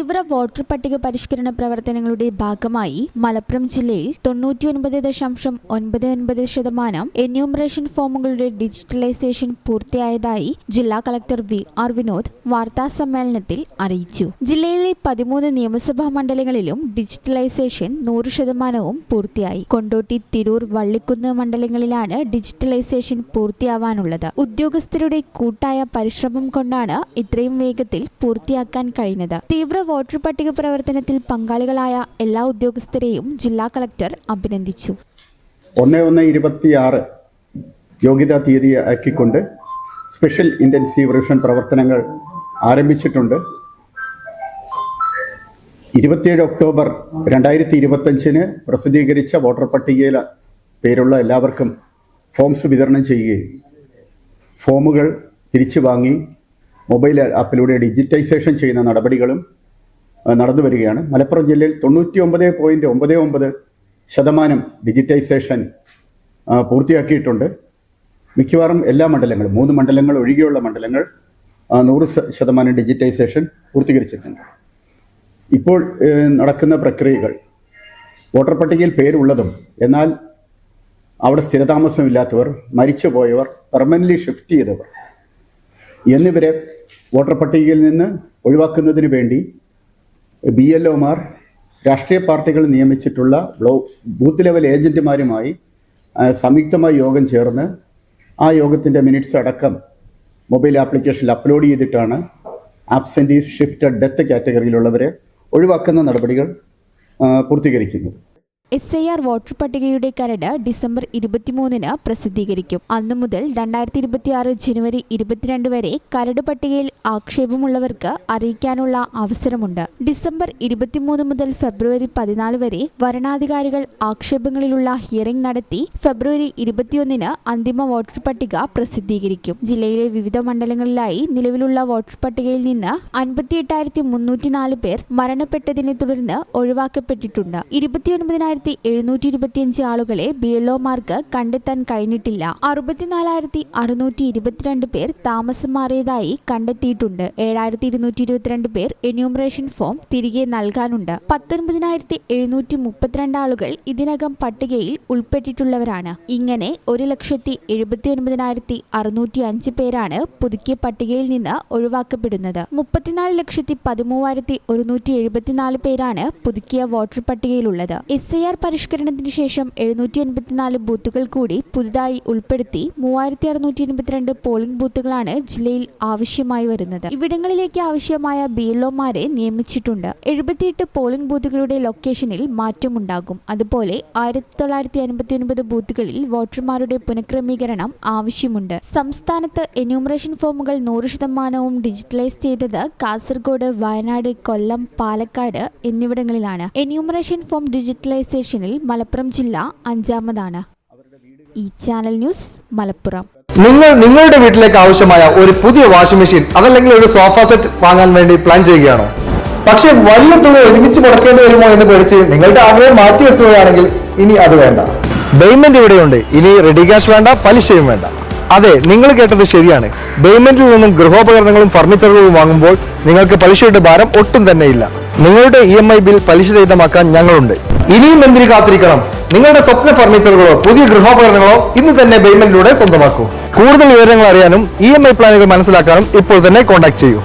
തീവ്ര വോട്ടർ പട്ടിക പരിഷ്കരണ പ്രവർത്തനങ്ങളുടെ ഭാഗമായി മലപ്പുറം ജില്ലയിൽ 99.99% എന്യൂമറേഷൻ ഫോമുകളുടെ ഡിജിറ്റലൈസേഷൻ പൂർത്തിയായതായി ജില്ലാ കളക്ടർ വി.ആർ. വിനോദ് വാർത്താസമ്മേളനത്തിൽ അറിയിച്ചു. ജില്ലയിലെ 13 നിയമസഭാ മണ്ഡലങ്ങളിലും ഡിജിറ്റലൈസേഷൻ 100% പൂർത്തിയായി. കൊണ്ടോട്ടി, തിരൂർ, വള്ളിക്കുന്ന് മണ്ഡലങ്ങളിലാണ് ഡിജിറ്റലൈസേഷൻ പൂർത്തിയാവാനുള്ളത്. ഉദ്യോഗസ്ഥരുടെ കൂട്ടായ പരിശ്രമം കൊണ്ടാണ് ഇത്രയും വേഗത്തിൽ പൂർത്തിയാക്കാൻ കഴിഞ്ഞത്. തീവ്ര വോട്ടർ പട്ടിക പ്രവർത്തനത്തിൽ പങ്കാളികളായ എല്ലാ ഉദ്യോഗസ്ഥരെയും ജില്ലാ കളക്ടർ അഭിനന്ദിച്ചു. 1/1/26 യോഗ്യതാ തീയതി ആക്കിക്കൊണ്ട് സ്പെഷ്യൽ ഇന്റൻസീവ് റിവിഷൻ പ്രവർത്തനങ്ങൾ ആരംഭിച്ചിട്ടുണ്ട്. 27 ഒക്ടോബർ 2025 പ്രസിദ്ധീകരിച്ച വോട്ടർ പട്ടികയിൽ പേരുള്ള എല്ലാവർക്കും ഫോംസ് വിതരണം ചെയ്യുകയും ഫോമുകൾ തിരിച്ചു വാങ്ങി മൊബൈൽ ആപ്പിലൂടെ ഡിജിറ്റൈസേഷൻ ചെയ്യുന്ന നടപടികളും നടന്നു വരികയാണ്. മലപ്പുറം ജില്ലയിൽ 99.99% ഡിജിറ്റൈസേഷൻ പൂർത്തിയാക്കിയിട്ടുണ്ട്. മിക്കവാറും എല്ലാ മണ്ഡലങ്ങളും 3 മണ്ഡലങ്ങൾ ഒഴികെയുള്ള മണ്ഡലങ്ങൾ 100% ഡിജിറ്റൈസേഷൻ പൂർത്തീകരിച്ചിട്ടുണ്ട്. ഇപ്പോൾ നടക്കുന്ന പ്രക്രിയകൾ വോട്ടർ പട്ടികയിൽ പേരുള്ളതും എന്നാൽ അവിടെ സ്ഥിരതാമസമില്ലാത്തവർ, മരിച്ചുപോയവർ, പെർമനൻ്റ്ലി ഷിഫ്റ്റ് ചെയ്തവർ എന്നിവരെ വോട്ടർ പട്ടികയിൽ നിന്ന് ഒഴിവാക്കുന്നതിന് വേണ്ടി BLOമാർ രാഷ്ട്രീയ പാർട്ടികൾ നിയമിച്ചിട്ടുള്ള ബൂത്ത് ലെവൽ ഏജന്റുമാരുമായി സംയുക്തമായി യോഗം ചേർന്ന് ആ യോഗത്തിൻ്റെ മിനിറ്റ്സ് അടക്കം മൊബൈൽ ആപ്ലിക്കേഷനിൽ അപ്ലോഡ് ചെയ്തിട്ടാണ് ആബ്സെൻറ്റീസ്, ഷിഫ്റ്റഡ്, ഡെത്ത് കാറ്റഗറിയിലുള്ളവരെ ഒഴിവാക്കുന്ന നടപടികൾ പൂർത്തീകരിക്കുന്നത്. SIR വോട്ടർ പട്ടികയുടെ കരട് ഡിസംബർ 23 പ്രസിദ്ധീകരിക്കും. അന്നു മുതൽ 2026 ജനുവരി 22 വരെ കരട് പട്ടികയിൽ ആക്ഷേപമുള്ളവർക്ക് അറിയിക്കാനുള്ള അവസരമുണ്ട്. ഡിസംബർ 23 മുതൽ ഫെബ്രുവരി 14 വരെ വരണാധികാരികൾ ആക്ഷേപങ്ങളിലുള്ള ഹിയറിംഗ് നടത്തി ഫെബ്രുവരി 21 അന്തിമ വോട്ടർ പട്ടിക പ്രസിദ്ധീകരിക്കും. ജില്ലയിലെ വിവിധ മണ്ഡലങ്ങളിലായി നിലവിലുള്ള വോട്ടർ പട്ടികയിൽ നിന്ന് 58,304 പേർ മരണപ്പെട്ടതിനെ തുടർന്ന് ഒഴിവാക്കപ്പെട്ടിട്ടുണ്ട്. 29,725 ആളുകളെ BLOമാർക്ക് കണ്ടെത്താൻ കഴിഞ്ഞിട്ടില്ല. 64,622 പേർ താമസം മാറിയതായി കണ്ടെത്തിയിട്ടുണ്ട്. 7,222 പേർ എന്യൂമറേഷൻ ഫോം തിരികെ നൽകാനുണ്ട്. 19,732 ആളുകൾ ഇതിനകം പട്ടികയിൽ ഉൾപ്പെട്ടിട്ടുള്ളവരാണ്. ഇങ്ങനെ 1,79,605 പേരാണ് പുതുക്കിയ പട്ടികയിൽ നിന്ന് ഒഴിവാക്കപ്പെടുന്നത്. 34,13,174 പേരാണ് പുതുക്കിയ വോട്ടർ പട്ടികയിലുള്ളത്. SIR പരിഷ്കരണത്തിന് ശേഷം 784 ബൂത്തുകൾ കൂടി പുതുതായി ഉൾപ്പെടുത്തി 3,682 പോളിംഗ് ബൂത്തുകളാണ് ജില്ലയിൽ ആവശ്യമായി വരുന്നത്. ഇവിടങ്ങളിലേക്ക് ആവശ്യമായ BLOമാരെ നിയമിച്ചിട്ടുണ്ട്. 78 പോളിംഗ് ബൂത്തുകളുടെ ലൊക്കേഷനിൽ മാറ്റമുണ്ടാകും. അതുപോലെ 1,959 ബൂത്തുകളിൽ വോട്ടർമാരുടെ പുനഃക്രമീകരണം ആവശ്യമുണ്ട്. സംസ്ഥാനത്ത് എന്യൂമറേഷൻ ഫോമുകൾ 100% ഡിജിറ്റലൈസ് ചെയ്തത് കാസർഗോഡ്, വയനാട്, കൊല്ലം, പാലക്കാട് എന്നിവിടങ്ങളിലാണ്. എന്യൂമറേഷൻ ഫോം ഡിജിറ്റലൈസേഷനിൽ മലപ്പുറം ജില്ല 5ാമതാണ്. ഈ ചാനൽ ന്യൂസ്, മലപ്പുറം. നിങ്ങളുടെ വീട്ടിലേക്ക് ആവശ്യമായ ഒരു പുതിയ വാഷിംഗ് മെഷീൻ അതല്ലെങ്കിൽ ഒരു സോഫ സെറ്റ് വാങ്ങാൻ വേണ്ടി പ്ലാൻ ചെയ്യുകയാണോ? പക്ഷേ വലിയ തുക ഒരുമിച്ച് മുടക്കേണ്ടി വരുമോ എന്ന് പേടിച്ച് നിങ്ങളുടെ ആഗ്രഹം മാറ്റിവെക്കുകയാണെങ്കിൽ ഇനി അത് വേണ്ട. പേയ്മെന്റ് ഇവിടെയുണ്ട്. ഇനി റെഡി ക്യാഷ് വേണ്ട, പലിശയും വേണ്ട. അതെ, നിങ്ങൾ കേട്ടത് ശരിയാണ്. പേയ്മെന്റിൽ നിന്നും ഗൃഹോപകരണങ്ങളും ഫർണിച്ചറുകളും വാങ്ങുമ്പോൾ നിങ്ങൾക്ക് പലിശയുടെ ഭാരം ഒട്ടും തന്നെ ഇല്ല. നിങ്ങളുടെ EMI ബിൽ പലിശരഹിതമാക്കാൻ ഞങ്ങളുണ്ട്. ഇനിയും എന്തിനു കാത്തിരിക്കണം? നിങ്ങളുടെ സ്വപ്ന ഫർണിച്ചറുകളോ പുതിയ ഗൃഹോപകരണങ്ങളോ ഇന്ന് തന്നെ പേയ്മെന്റിലൂടെ സ്വന്തമാക്കൂ. കൂടുതൽ വിവരങ്ങൾ അറിയാനും EMI പ്ലാനുകൾ മനസ്സിലാക്കാനും ഇപ്പോൾ തന്നെ കോൺടാക്ട് ചെയ്യൂ.